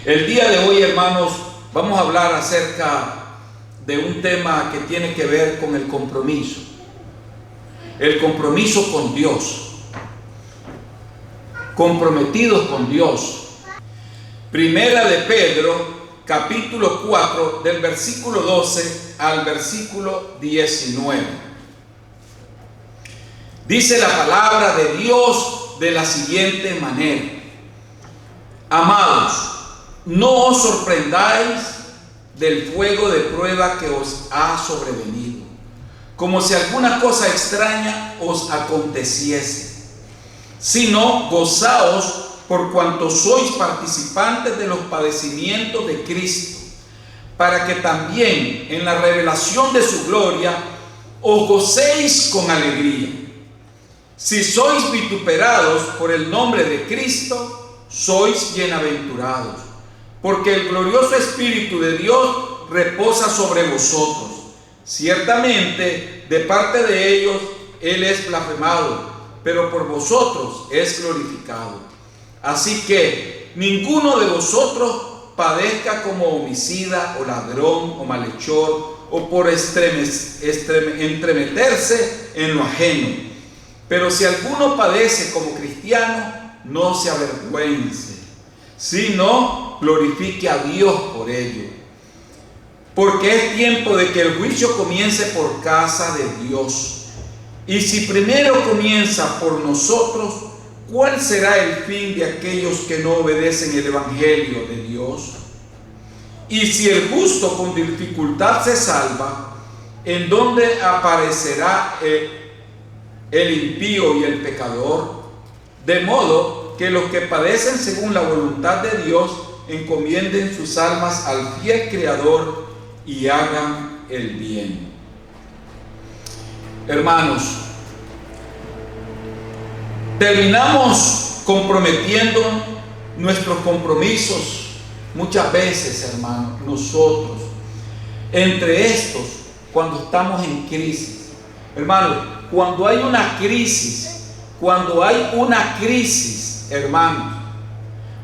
El día de hoy, hermanos, vamos a hablar acerca de un tema que tiene que ver con el compromiso. El compromiso con Dios. Comprometidos con Dios. Primera de Pedro, capítulo 4, del versículo 12 al versículo 19. Dice la palabra de Dios de la siguiente manera: amados, no os sorprendáis del fuego de prueba que os ha sobrevenido, como si alguna cosa extraña os aconteciese, sino gozaos por cuanto sois participantes de los padecimientos de Cristo, para que también en la revelación de su gloria os gocéis con alegría. Si sois vituperados por el nombre de Cristo, sois bienaventurados, porque el glorioso Espíritu de Dios reposa sobre vosotros. Ciertamente, de parte de ellos, Él es blasfemado, pero por vosotros es glorificado. Así que ninguno de vosotros padezca como homicida o ladrón o malhechor o por entremeterse en lo ajeno. Pero si alguno padece como cristiano, no se avergüence, sino glorifique a Dios por ello. Porque es tiempo de que el juicio comience por casa de Dios. Y si primero comienza por nosotros, ¿cuál será el fin de aquellos que no obedecen el Evangelio de Dios? Y si el justo con dificultad se salva, ¿en dónde aparecerá el impío y el pecador? De modo que los que padecen según la voluntad de Dios encomienden sus almas al fiel Creador y hagan el bien. Hermanos, terminamos comprometiendo nuestros compromisos muchas veces, hermanos, nosotros. Entre estos, cuando estamos en crisis, hermanos, cuando hay una crisis, hermanos,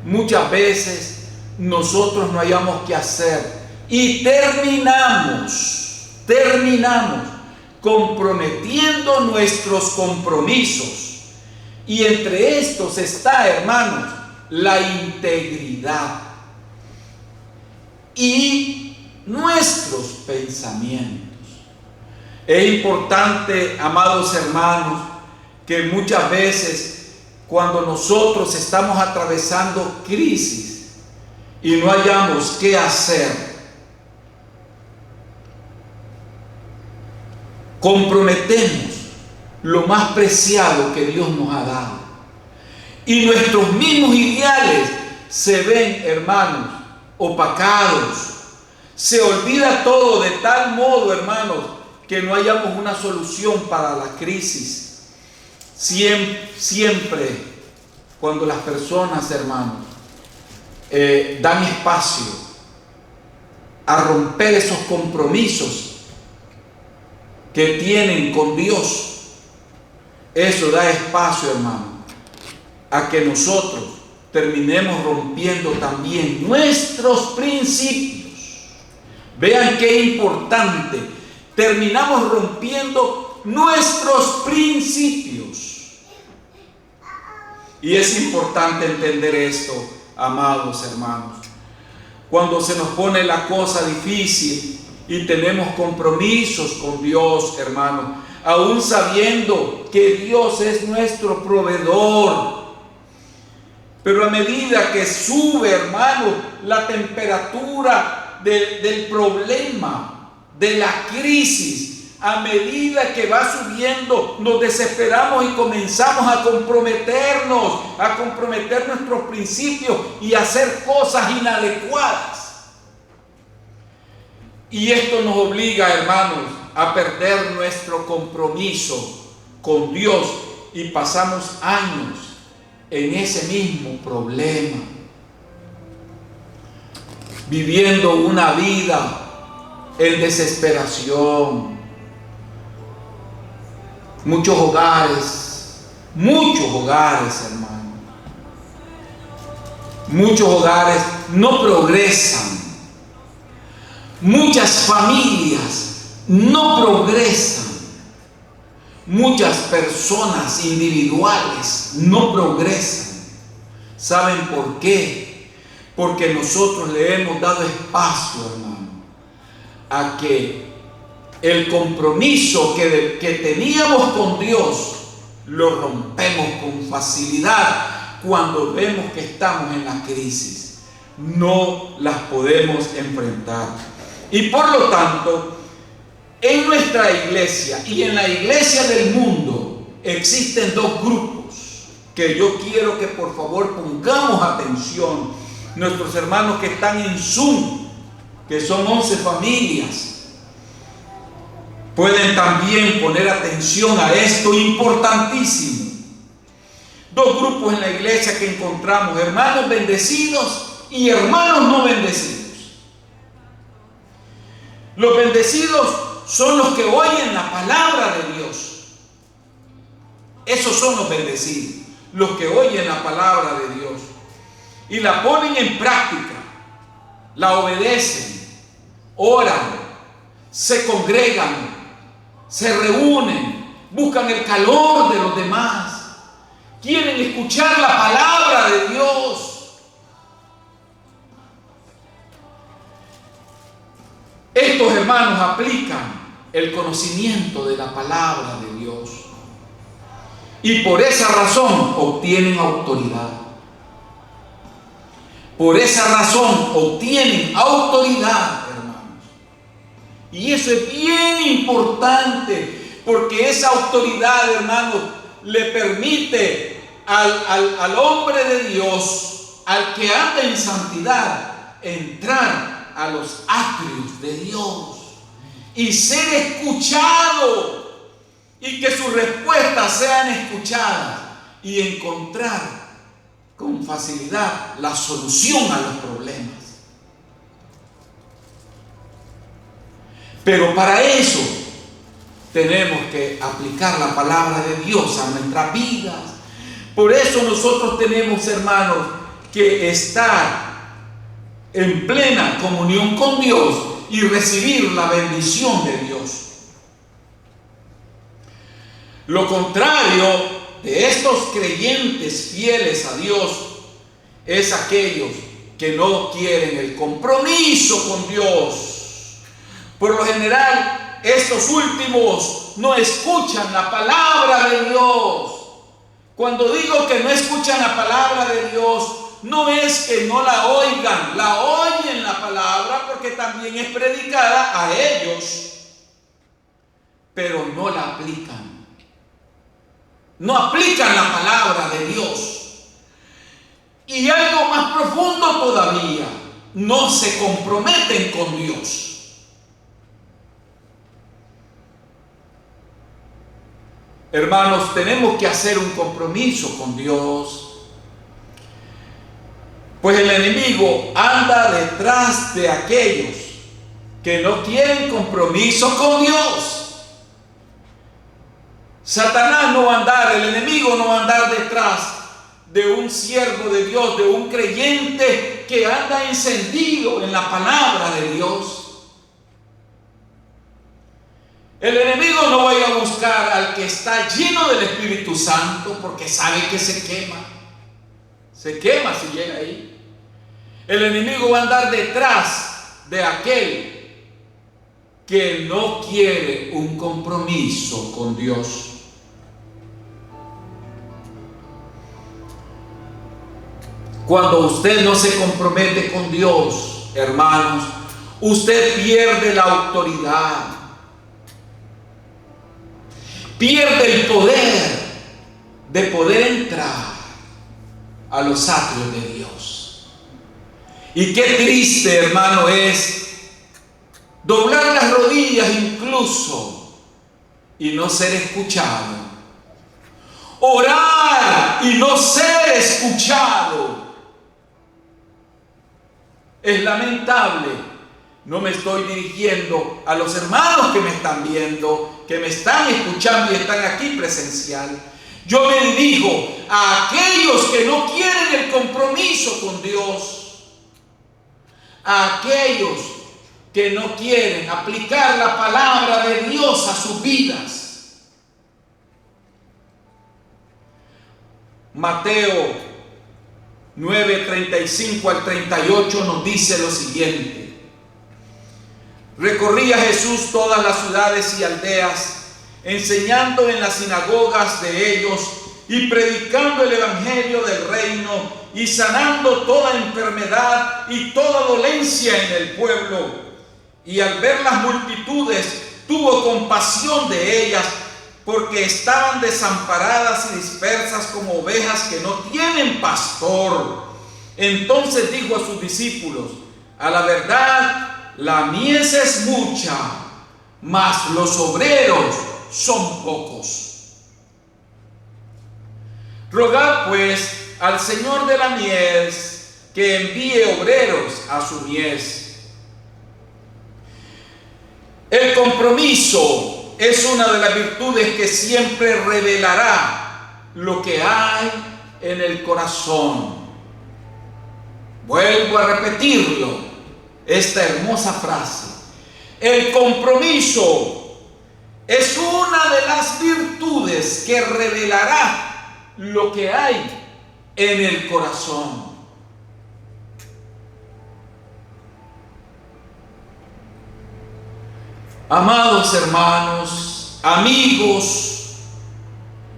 muchas veces nosotros no hayamos qué hacer y terminamos comprometiendo nuestros compromisos. Y entre estos está, hermanos, la integridad y nuestros pensamientos. Es importante, amados hermanos, que muchas veces cuando nosotros estamos atravesando crisis y no hayamos qué hacer, comprometemos lo más preciado que Dios nos ha dado. Y nuestros mismos ideales se ven, hermanos, opacados. Se olvida todo de tal modo, hermanos, que no hayamos una solución para la crisis. Siempre cuando las personas, hermanos, dan espacio a romper esos compromisos que tienen con Dios, eso da espacio, hermano, a que nosotros terminemos rompiendo también nuestros principios. Vean qué importante. Terminamos rompiendo nuestros principios. Y es importante entender esto, amados hermanos. Cuando se nos pone la cosa difícil y tenemos compromisos con Dios, hermanos, aún sabiendo que Dios es nuestro proveedor. Pero a medida que sube, hermanos, la temperatura del problema, de la crisis, a medida que va subiendo, nos desesperamos y comenzamos a comprometer nuestros principios y a hacer cosas inadecuadas. Y esto nos obliga, hermanos, a perder nuestro compromiso con Dios y pasamos años en ese mismo problema, viviendo una vida en desesperación. Muchos hogares, hermano, muchos hogares no progresan, muchas familias no progresan, muchas personas individuales no progresan. ¿Saben por qué? Porque nosotros le hemos dado espacio, hermano, a que el compromiso que teníamos con Dios lo rompemos con facilidad cuando vemos que estamos en la crisis. No las podemos enfrentar. Y por lo tanto, en nuestra iglesia y en la iglesia del mundo existen dos grupos que yo quiero que por favor pongamos atención. Nuestros hermanos que están en Zoom, que son 11 familias, pueden también poner atención a esto importantísimo. Dos grupos en la iglesia que encontramos: hermanos bendecidos y hermanos no bendecidos. Los bendecidos son los que oyen la palabra de Dios. Esos son los bendecidos, los que oyen la palabra de Dios y la ponen en práctica, la obedecen, oran, se congregan, se reúnen, buscan el calor de los demás, quieren escuchar la palabra de Dios. Estos hermanos aplican el conocimiento de la palabra de Dios y por esa razón obtienen autoridad. Por esa razón obtienen autoridad, hermanos. Y eso es bien importante, porque esa autoridad, hermanos, le permite al hombre de Dios, al que anda en santidad, entrar a los atrios de Dios y ser escuchado, y que sus respuestas sean escuchadas y encontrar con facilidad la solución a los problemas. Pero para eso tenemos que aplicar la palabra de Dios a nuestras vidas. Por eso nosotros tenemos, hermanos, que estar en plena comunión con Dios y recibir la bendición de Dios. Lo contrario de estos creyentes fieles a Dios es aquellos que no quieren el compromiso con Dios. Por lo general, estos últimos no escuchan la palabra de Dios. Cuando digo que no escuchan la palabra de Dios, no es que no la oigan, la oyen la palabra porque también es predicada a ellos, pero no la aplican. No aplican la palabra de Dios. Y algo más profundo todavía, no se comprometen con Dios. Hermanos, tenemos que hacer un compromiso con Dios, pues el enemigo anda detrás de aquellos que no quieren compromiso con Dios. Satanás no va a andar, el enemigo no va a andar detrás de un siervo de Dios, de un creyente que anda encendido en la palabra de Dios. El enemigo no va a ir a buscar al que está lleno del Espíritu Santo, porque sabe que se quema si llega ahí. El enemigo va a andar detrás de aquel que no quiere un compromiso con Dios. Cuando usted no se compromete con Dios, hermanos, usted pierde la autoridad, pierde el poder de poder entrar a los atrios de Dios. Y qué triste, hermano, es doblar las rodillas incluso y no ser escuchado, orar y no ser escuchado. Es lamentable. No me estoy dirigiendo a los hermanos que me están viendo, que me están escuchando y están aquí presencial. Yo me dirijo a aquellos que no quieren el compromiso con Dios, a aquellos que no quieren aplicar la palabra de Dios a sus vidas. Mateo 9:35 al 38 nos dice lo siguiente: recorría Jesús todas las ciudades y aldeas, enseñando en las sinagogas de ellos y predicando el evangelio del reino y sanando toda enfermedad y toda dolencia en el pueblo. Y al ver las multitudes, tuvo compasión de ellas, porque estaban desamparadas y dispersas como ovejas que no tienen pastor. Entonces dijo a sus discípulos: a la verdad, la mies es mucha, mas los obreros son pocos. Rogad pues al Señor de la mies que envíe obreros a su mies. El compromiso es una de las virtudes que siempre revelará lo que hay en el corazón. Vuelvo a repetirlo, esta hermosa frase. El compromiso es una de las virtudes que revelará lo que hay en el corazón. Amados hermanos, amigos,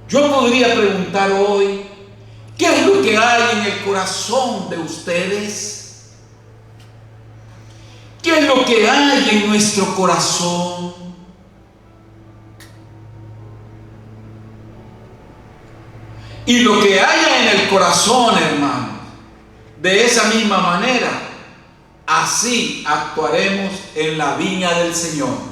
yo podría preguntar hoy: ¿qué es lo que hay en el corazón de ustedes? ¿Qué es lo que hay en nuestro corazón? Y lo que haya en el corazón, hermano, de esa misma manera, así actuaremos en la viña del Señor.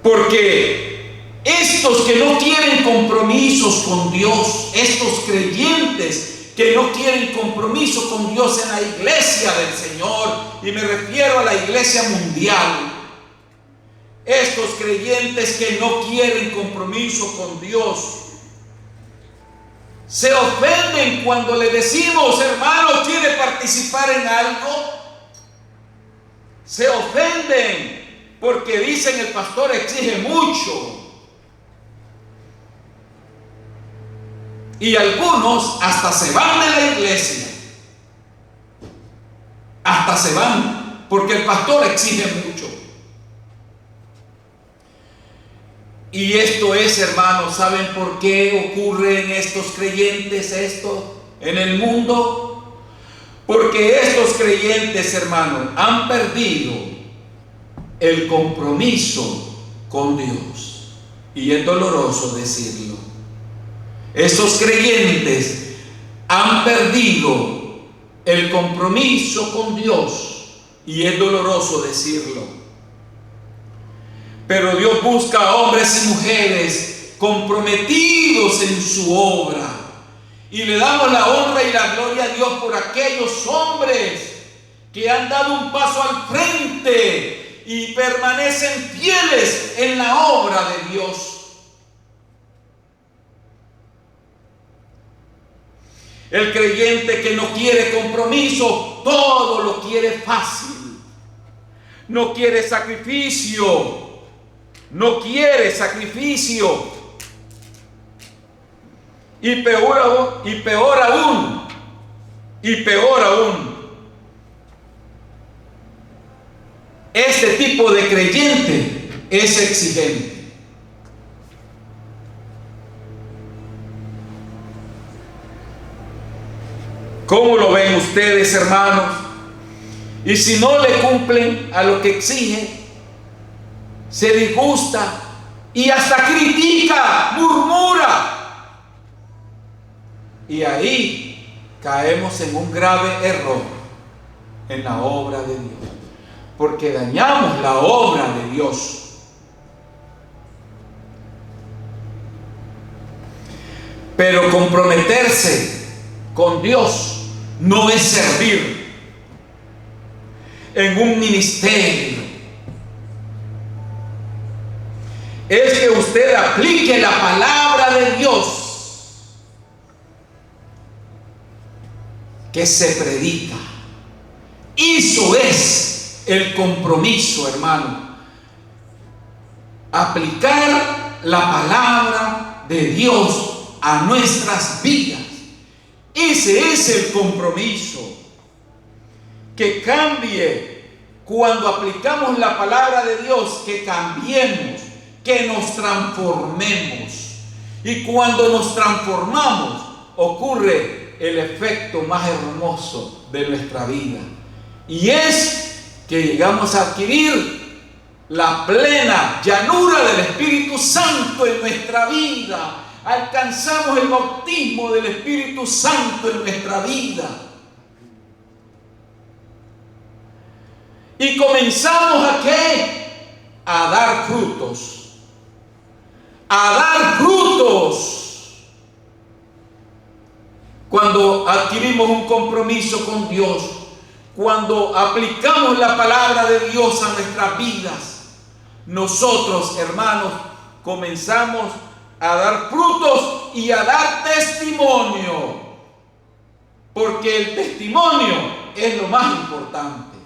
Porque estos que no quieren compromisos con Dios, estos creyentes que no quieren compromiso con Dios en la iglesia del Señor, y me refiero a la iglesia mundial, estos creyentes que no quieren compromiso con Dios, se ofenden cuando le decimos: hermano, ¿quiere participar en algo? Se ofenden porque dicen: el pastor exige mucho. Y algunos hasta se van de la iglesia. Hasta se van porque el pastor exige mucho. Y esto es, hermanos, ¿saben por qué ocurre en estos creyentes esto en el mundo? Porque estos creyentes, hermanos, han perdido el compromiso con Dios. Y es doloroso decirlo. Estos creyentes han perdido el compromiso con Dios. Y es doloroso decirlo. Pero Dios busca a hombres y mujeres comprometidos en su obra. Y le damos la honra y la gloria a Dios por aquellos hombres que han dado un paso al frente y permanecen fieles en la obra de Dios. El creyente que no quiere compromiso, todo lo quiere fácil. No quiere sacrificio. No quiere sacrificio. Y peor aún, este tipo de creyente es exigente. ¿Cómo lo ven ustedes, hermanos? Y si no le cumplen a lo que exige, se disgusta y hasta critica, murmura. Y ahí caemos en un grave error en la obra de Dios, porque dañamos la obra de Dios. Pero comprometerse con Dios no es servir en un ministerio. es que usted aplique la palabra de Dios que se predica. Eso es el compromiso, hermano. Aplicar la palabra de Dios a nuestras vidas. Ese es el compromiso. Que cambie cuando aplicamos la palabra de Dios, que cambiemos, que nos transformemos. Y cuando nos transformamos, ocurre el efecto más hermoso de nuestra vida. Y es que llegamos a adquirir la plena llanura del Espíritu Santo en nuestra vida. Alcanzamos el bautismo del Espíritu Santo en nuestra vida. Y comenzamos ¿a qué? A dar frutos. A dar frutos. Cuando adquirimos un compromiso con Dios, cuando aplicamos la palabra de Dios a nuestras vidas, nosotros, hermanos, comenzamos a dar frutos y a dar testimonio. Porque el testimonio es lo más importante.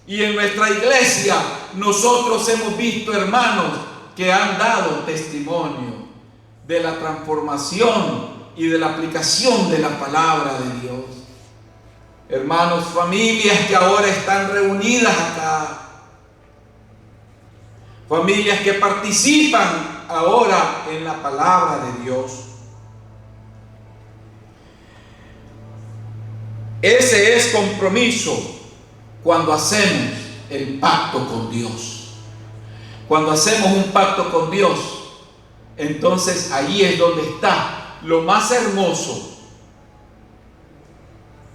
Y en nuestra iglesia nosotros hemos visto hermanos que han dado testimonio de la transformación y de la aplicación de la palabra de Dios. Hermanos, familias que ahora están reunidas acá, familias que participan ahora en la palabra de Dios. Ese es compromiso cuando hacemos el pacto con Dios. Cuando hacemos un pacto con Dios, entonces ahí es donde está lo más hermoso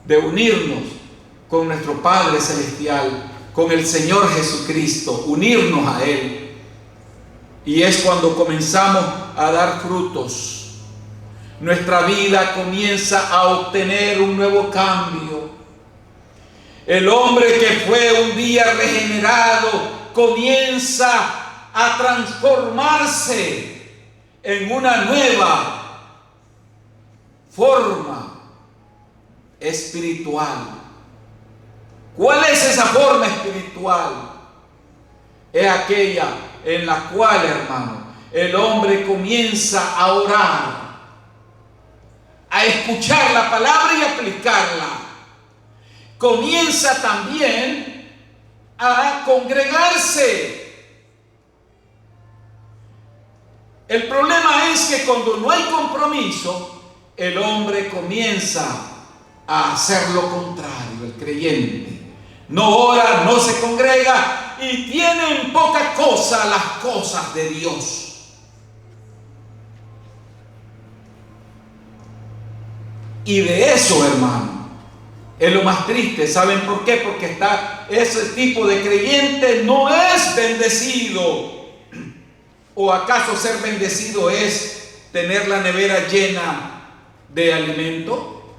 de unirnos con nuestro Padre Celestial, con el Señor Jesucristo, unirnos a Él. Y es cuando comenzamos a dar frutos. Nuestra vida comienza a obtener un nuevo cambio. El hombre que fue un día regenerado comienza a transformarse en una nueva forma espiritual. ¿Cuál es esa forma espiritual? Es aquella en la cual, hermano, el hombre comienza a orar, a escuchar la palabra y aplicarla. Comienza también a congregarse. El problema es que cuando no hay compromiso, el hombre comienza a hacer lo contrario, el creyente. No ora, no se congrega y tiene en poca cosa las cosas de Dios. Y de eso, hermano, es lo más triste. ¿Saben por qué? Porque está ese tipo de creyente no es bendecido. ¿O acaso ser bendecido es tener la nevera llena de alimento?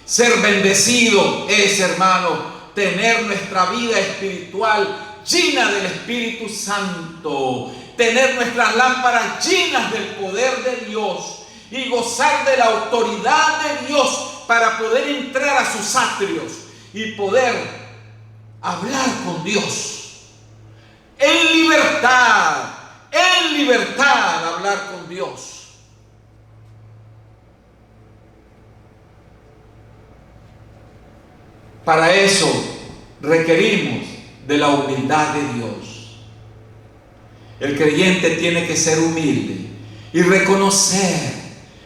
Ser bendecido es, hermano, tener nuestra vida espiritual llena del Espíritu Santo, tener nuestras lámparas llenas del poder de Dios y gozar de la autoridad de Dios para poder entrar a sus atrios y poder hablar con Dios en libertad hablar con Dios. Para eso requerimos de la humildad de Dios. El creyente tiene que ser humilde y reconocer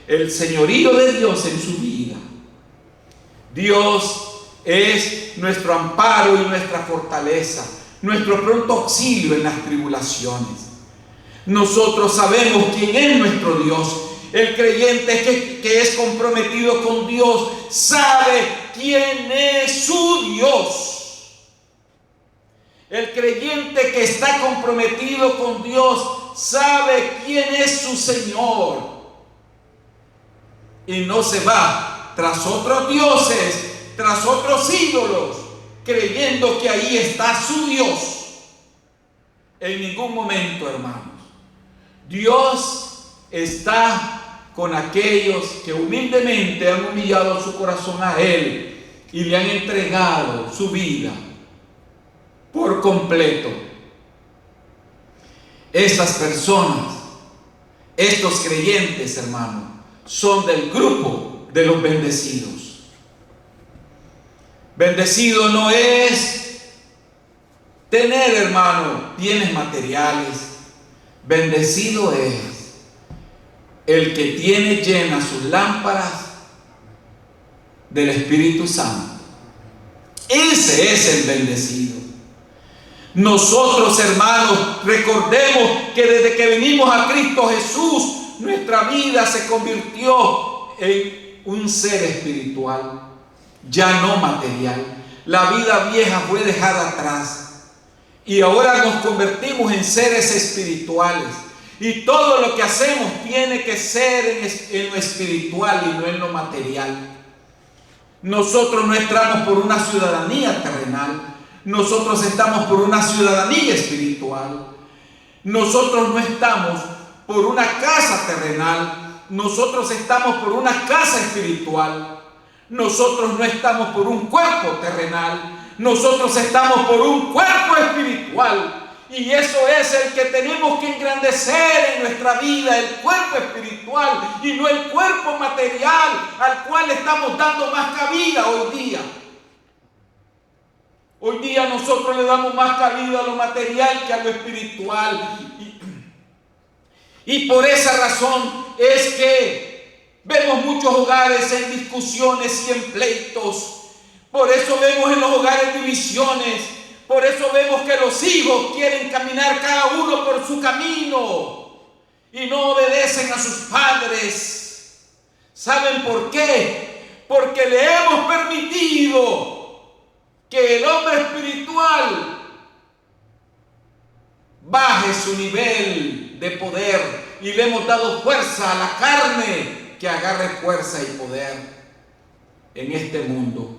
el señorío de Dios en su vida. Dios es nuestro amparo y nuestra fortaleza, nuestro pronto auxilio en las tribulaciones. Nosotros sabemos quién es nuestro Dios. El creyente que es comprometido con Dios sabe quién es su Dios. El creyente que está comprometido con Dios sabe quién es su Señor. Y no se va tras otros dioses, tras otros ídolos, creyendo que ahí está su Dios. En ningún momento, hermanos. Dios está con aquellos que humildemente han humillado su corazón a Él y le han entregado su vida por completo. Estas personas, estos creyentes, hermanos, son del grupo de los bendecidos. Bendecido no es tener, hermano, bienes materiales. Bendecido es el que tiene llenas sus lámparas del Espíritu Santo. Ese es el bendecido. Nosotros, hermanos, recordemos que desde que venimos a Cristo Jesús, nuestra vida se convirtió en un ser espiritual, ya no material. La vida vieja fue dejada atrás y ahora nos convertimos en seres espirituales. Y todo lo que hacemos tiene que ser en lo espiritual y no en lo material. Nosotros no estamos por una ciudadanía terrenal. Nosotros estamos por una ciudadanía espiritual. Nosotros no estamos por una casa terrenal. Nosotros estamos por una casa espiritual. Nosotros no estamos por un cuerpo terrenal. Nosotros estamos por un cuerpo espiritual. Y eso es el que tenemos que engrandecer en nuestra vida, el cuerpo espiritual y no el cuerpo material al cual estamos dando más cabida hoy día. Hoy día nosotros le damos más cabida a lo material que a lo espiritual. Y por esa razón es que vemos muchos hogares en discusiones y en pleitos. Por eso vemos en los hogares divisiones. Por eso vemos que los hijos quieren caminar cada uno por su camino y no obedecen a sus padres. ¿Saben por qué? Porque le hemos permitido que el hombre espiritual baje su nivel de poder y le hemos dado fuerza a la carne que agarre fuerza y poder en este mundo.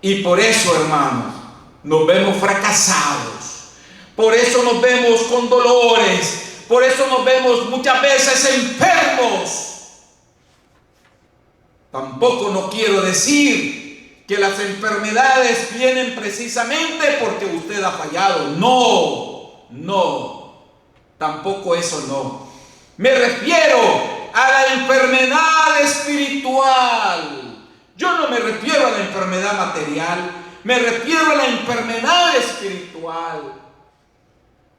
Y por eso, hermanos, nos vemos fracasados, por eso nos vemos con dolores, por eso nos vemos muchas veces enfermos. Tampoco no quiero decir que las enfermedades vienen precisamente porque usted ha fallado. No, tampoco eso no. Me refiero a la enfermedad espiritual. Yo no me refiero a la enfermedad material. Me refiero a la enfermedad espiritual.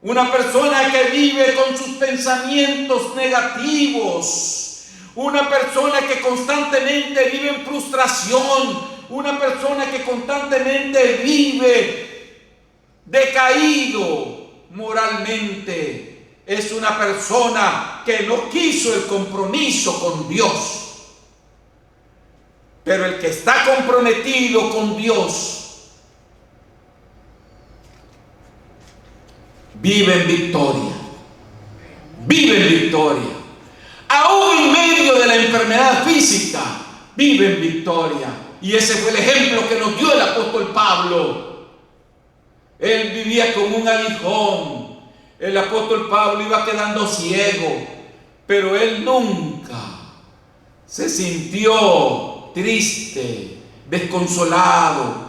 Una persona que vive con sus pensamientos negativos. Una persona que constantemente vive en frustración. Una persona que constantemente vive decaído moralmente. Es una persona que no quiso el compromiso con Dios. Pero el que está comprometido con Dios vive en victoria. Vive en victoria. Aún en medio de la enfermedad física, vive en victoria. Y ese fue el ejemplo que nos dio el apóstol Pablo. Él vivía como un aguijón. El apóstol Pablo iba quedando ciego, pero él nunca se sintió triste, desconsolado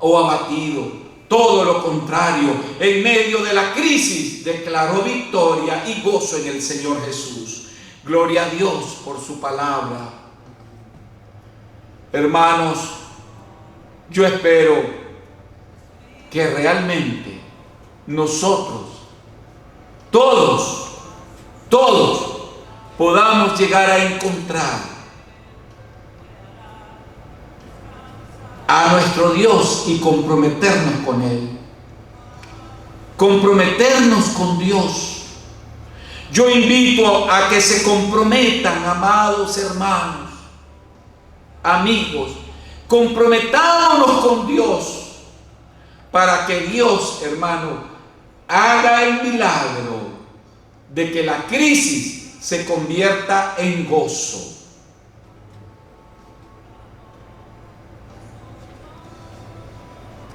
o abatido. Todo lo contrario, en medio de la crisis declaró victoria y gozo en el Señor Jesús. Gloria a Dios por su palabra. Hermanos, yo espero que realmente nosotros, todos, podamos llegar a encontrar a nuestro Dios y comprometernos con Él. Comprometernos con Dios. Yo invito a que se comprometan, amados hermanos, amigos. Comprometámonos con Dios para que Dios, hermano, haga el milagro de que la crisis se convierta en gozo.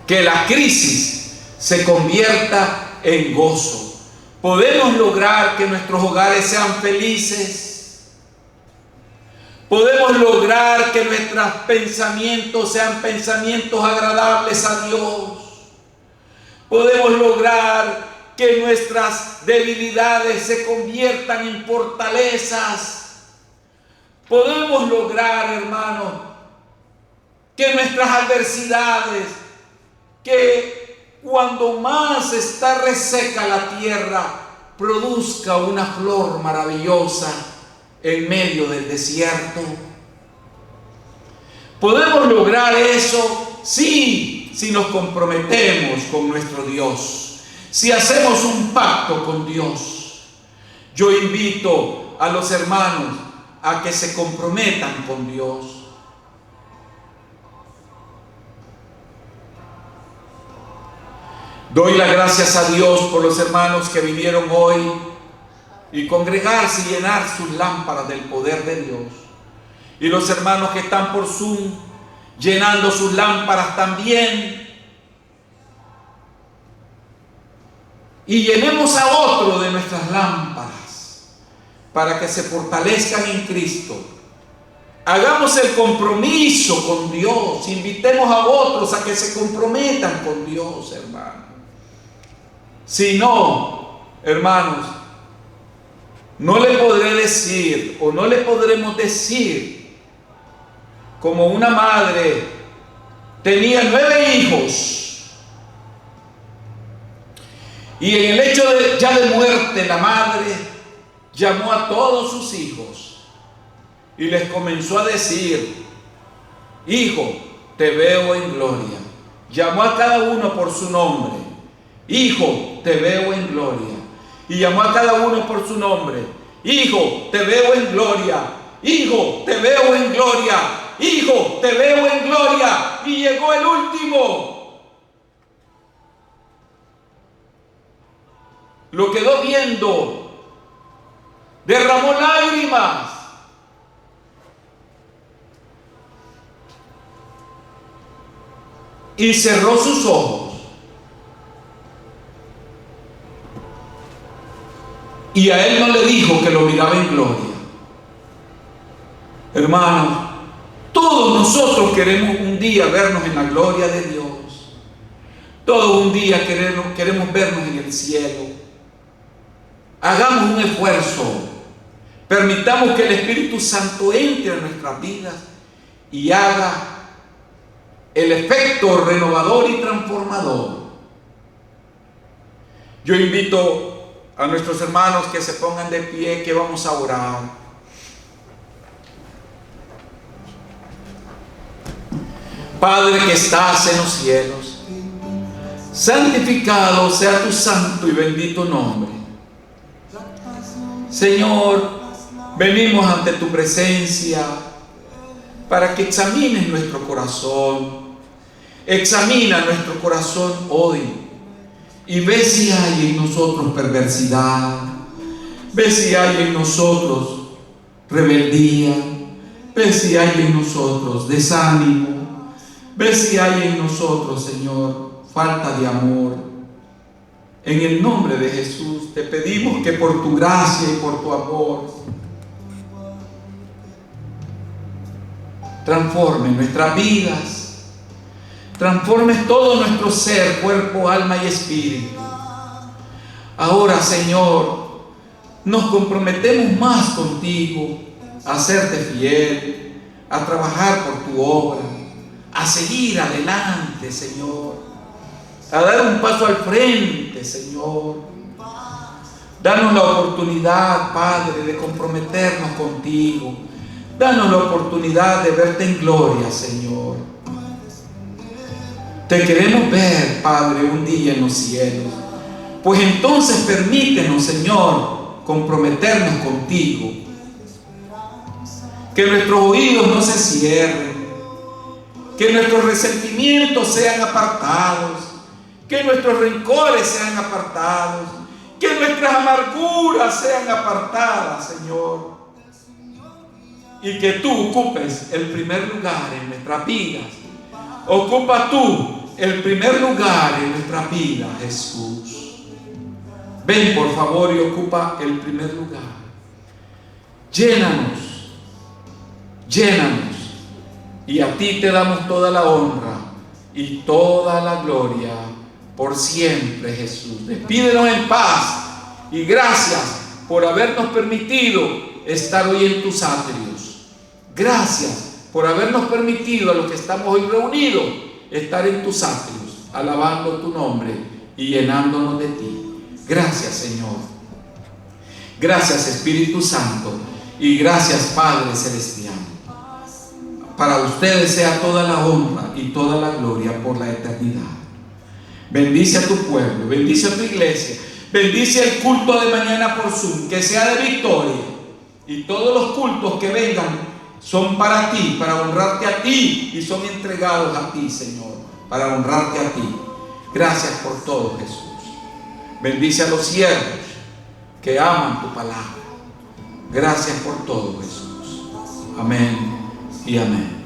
Que la crisis se convierta en gozo. Podemos lograr que nuestros hogares sean felices. Podemos lograr que nuestros pensamientos sean pensamientos agradables a Dios. Podemos lograr que nuestras debilidades se conviertan en fortalezas. Podemos lograr, hermano, que nuestras adversidades, que cuando más está reseca la tierra, produzca una flor maravillosa en medio del desierto. Podemos lograr eso, sí, si nos comprometemos con nuestro Dios, si hacemos un pacto con Dios. Yo invito a los hermanos a que se comprometan con Dios. Doy las gracias a Dios por los hermanos que vinieron hoy y congregarse y llenar sus lámparas del poder de Dios. Y los hermanos que están por Zoom llenando sus lámparas también. Y llenemos a otro de nuestras lámparas para que se fortalezcan en Cristo. Hagamos el compromiso con Dios. Invitemos a otros a que se comprometan con Dios, hermanos. Si no, hermanos, no le podré decir o no le podremos decir como una madre tenía 9 hijos y en el hecho de muerte la madre llamó a todos sus hijos y les comenzó a decir: hijo, te veo en gloria. Llamó a cada uno por su nombre. Hijo, te veo en gloria. Y llamó a cada uno por su nombre. Hijo, te veo en gloria. Hijo, te veo en gloria. Hijo, te veo en gloria. Y llegó el último. Lo quedó viendo. Derramó lágrimas. Y cerró sus ojos. Y a él no le dijo que lo miraba en gloria. Hermanos, todos nosotros queremos un día vernos en la gloria de Dios. Todos un día queremos vernos en el cielo. Hagamos un esfuerzo. Permitamos que el Espíritu Santo entre en nuestras vidas y haga el efecto renovador y transformador. Yo invito a nuestros hermanos que se pongan de pie, que vamos a orar. Padre que estás en los cielos, santificado sea tu santo y bendito nombre. Señor, venimos ante tu presencia para que examines nuestro corazón. Examina nuestro corazón hoy y ve si hay en nosotros perversidad, ve si hay en nosotros rebeldía, ve si hay en nosotros desánimo, ve si hay en nosotros, Señor, falta de amor. En el nombre de Jesús te pedimos que por tu gracia y por tu amor transforme nuestras vidas. Transformes todo nuestro ser, cuerpo, alma y espíritu. Ahora, Señor, nos comprometemos más contigo a serte fiel, a trabajar por tu obra, a seguir adelante, Señor, a dar un paso al frente, Señor. Danos la oportunidad, Padre, de comprometernos contigo. Danos la oportunidad de verte en gloria, Señor. Te queremos ver, Padre, un día en los cielos. Pues entonces permítenos, Señor, comprometernos contigo. Que nuestros oídos no se cierren. Que nuestros resentimientos sean apartados. Que nuestros rencores sean apartados. Que nuestras amarguras sean apartadas, Señor. Y que tú ocupes el primer lugar en nuestras vidas. Ocupa tú el primer lugar en nuestra vida, Jesús. Ven por favor y ocupa el primer lugar. Llénanos, llénanos. Y a ti te damos toda la honra y toda la gloria por siempre, Jesús. Despídenos en paz y gracias por habernos permitido estar hoy en tus atrios. Gracias por habernos permitido a los que estamos hoy reunidos estar en tus atrios, alabando tu nombre y llenándonos de ti. Gracias, Señor. Gracias, Espíritu Santo, y gracias, Padre Celestial. Para ustedes sea toda la honra y toda la gloria por la eternidad. Bendice a tu pueblo, bendice a tu iglesia, bendice el culto de mañana por Zoom, que sea de victoria. Y todos los cultos que vengan son para ti, para honrarte a ti, y son entregados a ti, Señor, para honrarte a ti. Gracias por todo, Jesús. Bendice a los siervos que aman tu palabra. Gracias por todo, Jesús. Amén y amén.